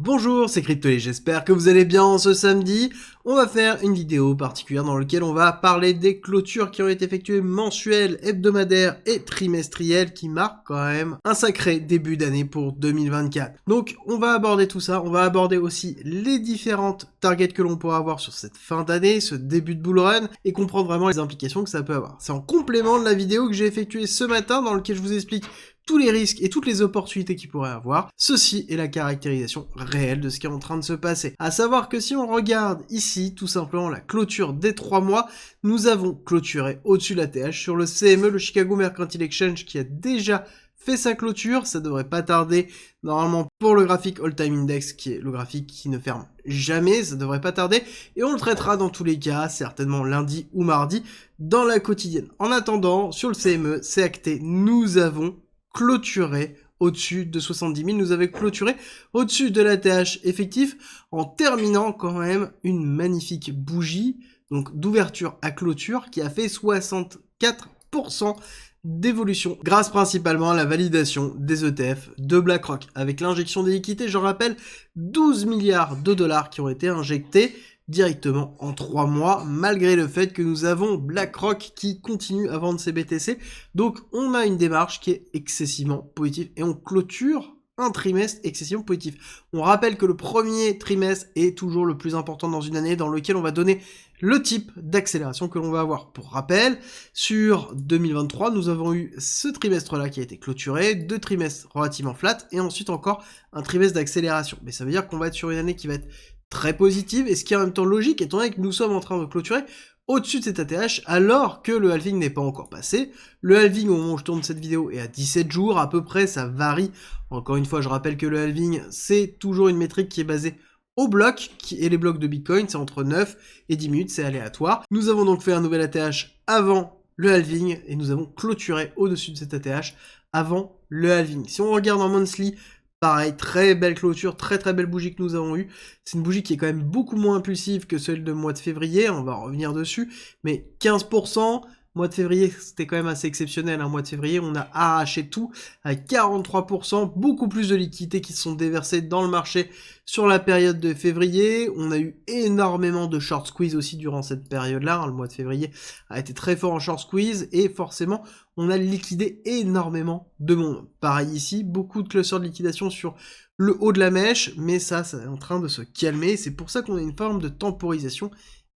Bonjour, c'est Cryptoly, j'espère que vous allez bien ce samedi. On va faire une vidéo particulière dans laquelle on va parler des clôtures qui ont été effectuées mensuelles, hebdomadaires et trimestrielles qui marquent quand même un sacré début d'année pour 2024. Donc on va aborder tout ça, on va aborder aussi les différentes targets que l'on pourra avoir sur cette fin d'année, ce début de bull run et comprendre vraiment les implications que ça peut avoir. C'est en complément de la vidéo que j'ai effectuée ce matin dans laquelle je vous explique tous les risques et toutes les opportunités qu'il pourrait avoir. Ceci est la caractérisation réelle de ce qui est en train de se passer. À savoir que si on regarde ici, tout simplement la clôture des 3 mois, nous avons clôturé au-dessus de la TH sur le CME, le Chicago Mercantile Exchange, qui a déjà fait sa clôture. Ça devrait pas tarder, normalement, pour le graphique All-Time Index, qui est le graphique qui ne ferme jamais, ça devrait pas tarder, et on le traitera dans tous les cas, certainement lundi ou mardi, dans la quotidienne. En attendant, sur le CME, c'est acté, nous avons clôturé au-dessus de 70 000, nous avons clôturé au-dessus de la TH effectif en terminant quand même une magnifique bougie, donc d'ouverture à clôture, qui a fait 64% d'évolution, grâce principalement à la validation des ETF de BlackRock. Avec l'injection des liquidités, je rappelle, 12 milliards de dollars qui ont été injectés directement en 3 mois, malgré le fait que nous avons BlackRock qui continue à vendre ses BTC. Donc on a une démarche qui est excessivement positive et on clôture un trimestre excessivement positif. On rappelle que le premier trimestre est toujours le plus important dans une année, dans lequel on va donner le type d'accélération que l'on va avoir. Pour rappel, sur 2023, nous avons eu ce trimestre-là qui a été clôturé, 2 trimestres relativement flat, et ensuite encore un trimestre d'accélération. Mais ça veut dire qu'on va être sur une année qui va être très positive, et ce qui est en même temps logique, étant donné que nous sommes en train de clôturer au-dessus de cet ATH, alors que le halving n'est pas encore passé. Le halving, au moment où je tourne cette vidéo, est à 17 jours, à peu près, ça varie. Encore une fois, je rappelle que le halving, c'est toujours une métrique qui est basée au bloc, et les blocs de Bitcoin, c'est entre 9 et 10 minutes, c'est aléatoire. Nous avons donc fait un nouvel ATH avant le halving, et nous avons clôturé au-dessus de cet ATH avant le halving. Si on regarde en monthly, pareil, très belle clôture, très belle bougie que nous avons eue. C'est une bougie qui est quand même beaucoup moins impulsive que celle de mois de février, on va revenir dessus, mais 15%, mois de février, c'était quand même assez exceptionnel, mois de février, on a arraché tout à 43%, beaucoup plus de liquidités qui se sont déversées dans le marché sur la période de février. On a eu énormément de short squeeze aussi durant cette période-là, le mois de février a été très fort en short squeeze, et forcément, on a liquidé énormément de monde. Pareil ici, beaucoup de clusters de liquidation sur le haut de la mèche, mais ça est en train de se calmer, c'est pour ça qu'on a une forme de temporisation.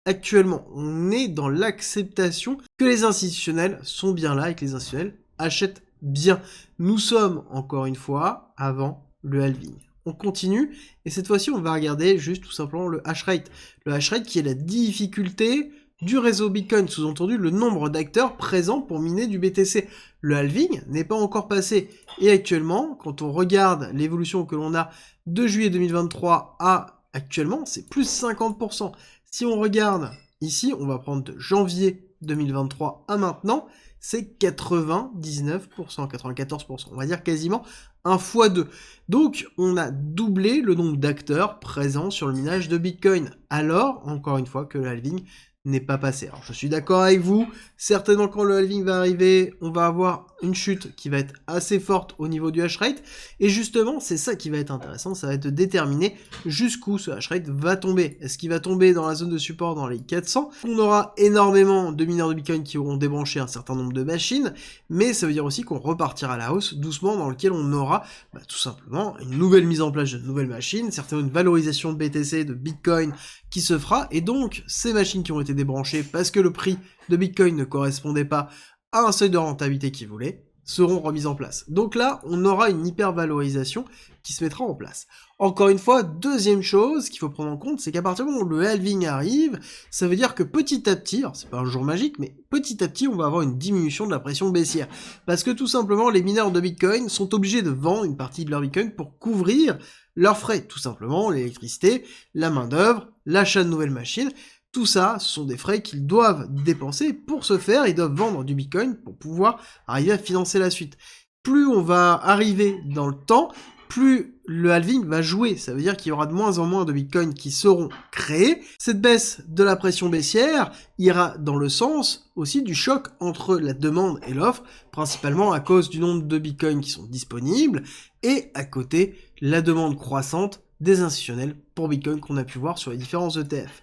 Actuellement, on est dans l'acceptation que les institutionnels sont bien là et que les institutionnels achètent bien. Nous sommes, encore une fois, avant le halving. On continue, et cette fois-ci, on va regarder juste tout simplement le hash rate. Le hash rate qui est la difficulté du réseau Bitcoin, sous-entendu le nombre d'acteurs présents pour miner du BTC. Le halving n'est pas encore passé, et actuellement, quand on regarde l'évolution que l'on a de juillet 2023 à actuellement, c'est plus 50%. Si on regarde ici, on va prendre de janvier 2023 à maintenant, c'est 99%, 94%, on va dire quasiment 1 x 2. Donc on a doublé le nombre d'acteurs présents sur le minage de Bitcoin, alors, encore une fois, que le halving n'est pas passé. Alors je suis d'accord avec vous, certainement quand le halving va arriver, on va avoir une chute qui va être assez forte au niveau du hash rate, et justement c'est ça qui va être intéressant, ça va être de déterminer jusqu'où ce hash rate va tomber. Est-ce qu'il va tomber dans la zone de support dans les 400? On aura énormément de mineurs de Bitcoin qui auront débranché un certain nombre de machines, mais ça veut dire aussi qu'on repartira à la hausse doucement, dans lequel on aura tout simplement une nouvelle mise en place de nouvelles machines, certainement une valorisation de BTC, de Bitcoin qui se fera, et donc ces machines qui ont été débranchées parce que le prix de Bitcoin ne correspondait pas à un seuil de rentabilité qu'ils voulaient, seront remises en place. Donc là, on aura une hyper-valorisation qui se mettra en place. Encore une fois, deuxième chose qu'il faut prendre en compte, c'est qu'à partir du moment où le halving arrive, ça veut dire que petit à petit, alors c'est pas un jour magique, mais petit à petit, on va avoir une diminution de la pression baissière. Parce que tout simplement, les mineurs de Bitcoin sont obligés de vendre une partie de leur Bitcoin pour couvrir leurs frais. Tout simplement, l'électricité, la main-d'œuvre, l'achat de nouvelles machines. Tout ça, ce sont des frais qu'ils doivent dépenser. Pour ce faire, ils doivent vendre du Bitcoin pour pouvoir arriver à financer la suite. Plus on va arriver dans le temps, plus le halving va jouer. Ça veut dire qu'il y aura de moins en moins de Bitcoin qui seront créés. Cette baisse de la pression baissière ira dans le sens aussi du choc entre la demande et l'offre, principalement à cause du nombre de Bitcoin qui sont disponibles, et à côté, la demande croissante des institutionnels pour Bitcoin qu'on a pu voir sur les différents ETF.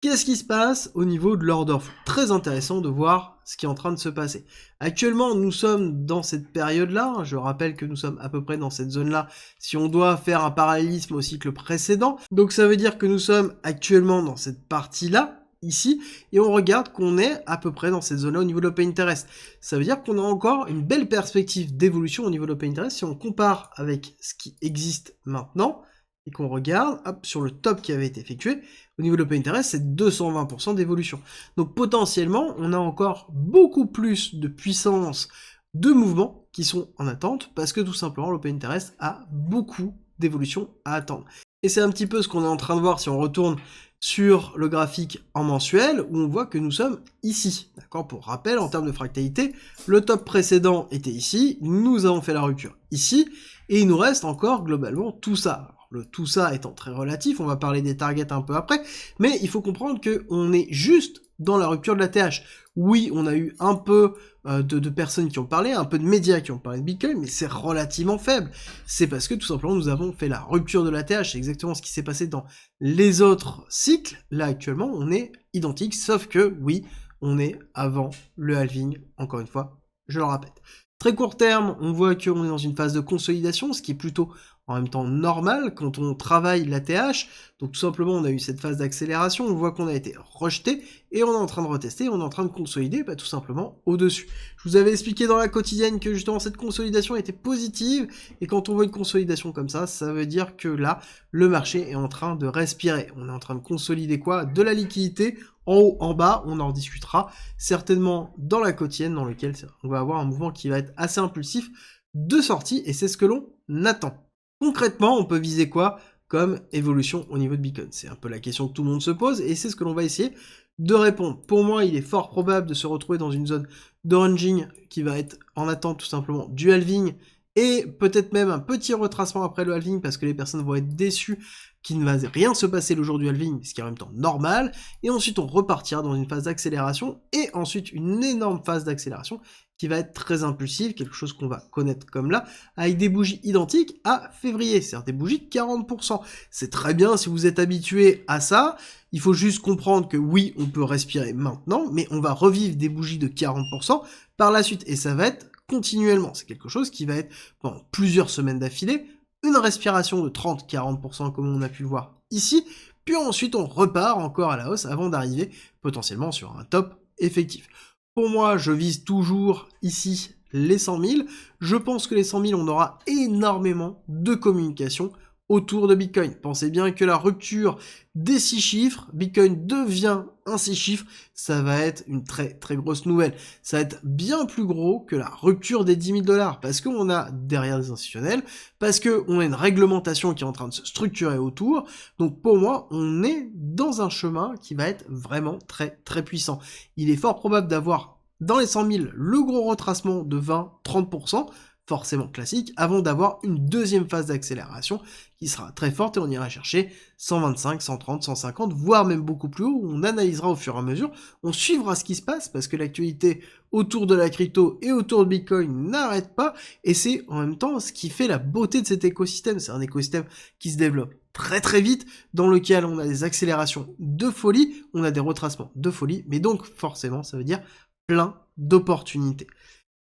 Qu'est-ce qui se passe au niveau de l'order flow? Très intéressant de voir ce qui est en train de se passer. Actuellement, nous sommes dans cette période-là. Je rappelle que nous sommes à peu près dans cette zone-là si on doit faire un parallélisme au cycle précédent. Donc ça veut dire que nous sommes actuellement dans cette partie-là, ici, et on regarde qu'on est à peu près dans cette zone-là au niveau de l'open interest. Ça veut dire qu'on a encore une belle perspective d'évolution au niveau de l'open interest si on compare avec ce qui existe maintenant, et qu'on regarde, hop, sur le top qui avait été effectué, au niveau de l'open interest, c'est 220% d'évolution. Donc potentiellement, on a encore beaucoup plus de puissance de mouvements qui sont en attente, parce que tout simplement, l'open interest a beaucoup d'évolution à attendre. Et c'est un petit peu ce qu'on est en train de voir si on retourne sur le graphique en mensuel, où on voit que nous sommes ici. D'accord? Pour rappel, en termes de fractalité, le top précédent était ici, nous avons fait la rupture ici, et il nous reste encore globalement tout ça. Alors, le tout ça étant très relatif, on va parler des targets un peu après, mais il faut comprendre qu'on est juste dans la rupture de la TH. Oui, on a eu un peu de personnes qui ont parlé, un peu de médias qui ont parlé de Bitcoin, mais c'est relativement faible. C'est parce que tout simplement nous avons fait la rupture de la TH, c'est exactement ce qui s'est passé dans les autres cycles. Là actuellement, on est identique, sauf que oui, on est avant le halving, encore une fois, je le répète. Très court terme, on voit qu'on est dans une phase de consolidation, ce qui est plutôt en même temps normal quand on travaille la TH. Donc tout simplement, on a eu cette phase d'accélération, on voit qu'on a été rejeté, et on est en train de retester, on est en train de consolider tout simplement au-dessus. Je vous avais expliqué dans la quotidienne que justement cette consolidation était positive, et quand on voit une consolidation comme ça veut dire que là, le marché est en train de respirer. On est en train de consolider quoi? De la liquidité, en haut, en bas, on en discutera certainement dans la quotidienne, dans lequel on va avoir un mouvement qui va être assez impulsif de sortie, et c'est ce que l'on attend. Concrètement, on peut viser quoi comme évolution au niveau de Bitcoin? C'est un peu la question que tout le monde se pose, et c'est ce que l'on va essayer de répondre. Pour moi, il est fort probable de se retrouver dans une zone de ranging qui va être en attente tout simplement du halving, et peut-être même un petit retracement après le halving, parce que les personnes vont être déçues qu'il ne va rien se passer le jour du halving, ce qui est en même temps normal, et ensuite on repartira dans une phase d'accélération, et ensuite une énorme phase d'accélération qui va être très impulsive, quelque chose qu'on va connaître comme là, avec des bougies identiques à février, c'est-à-dire des bougies de 40%. C'est très bien si vous êtes habitué à ça, il faut juste comprendre que oui, on peut respirer maintenant, mais on va revivre des bougies de 40% par la suite, et ça va être continuellement. C'est quelque chose qui va être pendant plusieurs semaines d'affilée, une respiration de 30-40% comme on a pu le voir ici, puis ensuite on repart encore à la hausse avant d'arriver potentiellement sur un top effectif. Pour moi, je vise toujours ici les 100 000. Je pense que les 100 000, on aura énormément de communication autour de Bitcoin. Pensez bien que la rupture des 6 chiffres, Bitcoin devient un 6 chiffres, ça va être une très très grosse nouvelle. Ça va être bien plus gros que la rupture des 10 000 $, parce qu'on a derrière des institutionnels, parce qu'on a une réglementation qui est en train de se structurer autour. Donc pour moi, on est dans un chemin qui va être vraiment très très puissant. Il est fort probable d'avoir dans les 100 000 le gros retracement de 20-30%, forcément classique, avant d'avoir une deuxième phase d'accélération qui sera très forte, et on ira chercher 125, 130, 150, voire même beaucoup plus haut. On analysera au fur et à mesure, on suivra ce qui se passe, parce que l'actualité autour de la crypto et autour de Bitcoin n'arrête pas, et c'est en même temps ce qui fait la beauté de cet écosystème. C'est un écosystème qui se développe très très vite, dans lequel on a des accélérations de folie, on a des retracements de folie, mais donc forcément ça veut dire plein d'opportunités.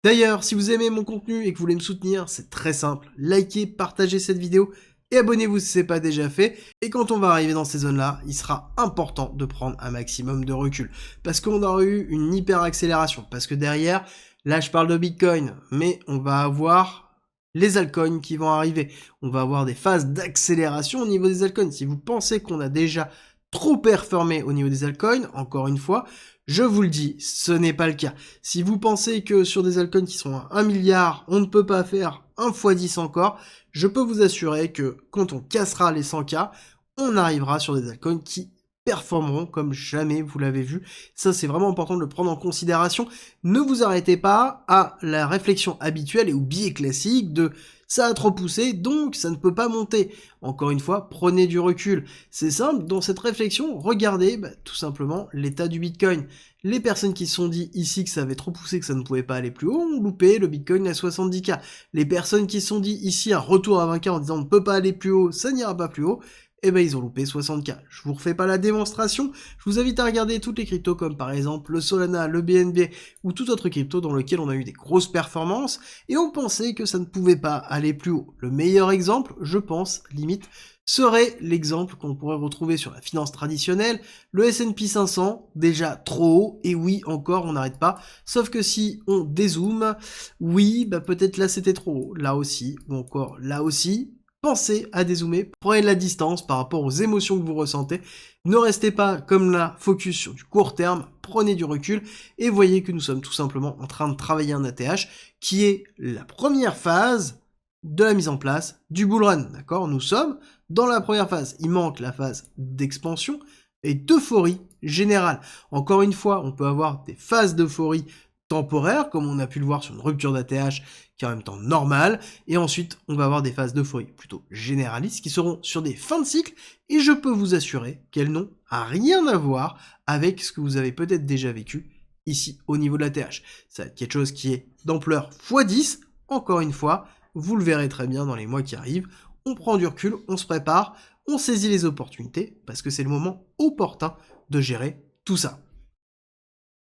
D'ailleurs, si vous aimez mon contenu et que vous voulez me soutenir, c'est très simple, likez, partagez cette vidéo et abonnez-vous si ce n'est pas déjà fait. Et quand on va arriver dans ces zones-là, il sera important de prendre un maximum de recul, parce qu'on aura eu une hyper accélération, parce que derrière, là je parle de Bitcoin, mais on va avoir les altcoins qui vont arriver, on va avoir des phases d'accélération au niveau des altcoins. Si vous pensez qu'on a déjà trop performé au niveau des altcoins, encore une fois, je vous le dis, ce n'est pas le cas. Si vous pensez que sur des altcoins qui sont à 1 milliard, on ne peut pas faire 1 x 10 encore, je peux vous assurer que quand on cassera les 100K, on arrivera sur des altcoins qui performeront comme jamais vous l'avez vu. Ça, c'est vraiment important de le prendre en considération. Ne vous arrêtez pas à la réflexion habituelle et au biais classique de ça a trop poussé, donc ça ne peut pas monter. Encore une fois, prenez du recul. C'est simple, dans cette réflexion, regardez tout simplement l'état du Bitcoin. Les personnes qui se sont dit ici que ça avait trop poussé, que ça ne pouvait pas aller plus haut, ont loupé le Bitcoin à 70K. Les personnes qui se sont dit ici un retour à 20K en disant on ne peut pas aller plus haut, ça n'ira pas plus haut, eh ben ils ont loupé 60K. Je vous refais pas la démonstration, je vous invite à regarder toutes les cryptos comme par exemple le Solana, le BNB ou tout autre crypto dans lequel on a eu des grosses performances et on pensait que ça ne pouvait pas aller plus haut. Le meilleur exemple, je pense, limite, serait l'exemple qu'on pourrait retrouver sur la finance traditionnelle, le S&P 500, déjà trop haut, et oui, encore, on n'arrête pas, sauf que si on dézoome, oui, bah peut-être là c'était trop haut, là aussi, ou encore là aussi, pensez à dézoomer, prenez de la distance par rapport aux émotions que vous ressentez, ne restez pas comme là, focus sur du court terme, prenez du recul, et voyez que nous sommes tout simplement en train de travailler un ATH, qui est la première phase de la mise en place du bull run, d'accord? Nous sommes dans la première phase. Il manque la phase d'expansion et d'euphorie générale. Encore une fois, on peut avoir des phases d'euphorie temporaires, comme on a pu le voir sur une rupture d'ATH, qui est en même temps normale, et ensuite, on va avoir des phases d'euphorie plutôt généralistes, qui seront sur des fins de cycle, et je peux vous assurer qu'elles n'ont rien à voir avec ce que vous avez peut-être déjà vécu ici, au niveau de l'ATH. Ça va être quelque chose qui est d'ampleur x10, encore une fois, vous le verrez très bien dans les mois qui arrivent, on prend du recul, on se prépare, on saisit les opportunités, parce que c'est le moment opportun de gérer tout ça.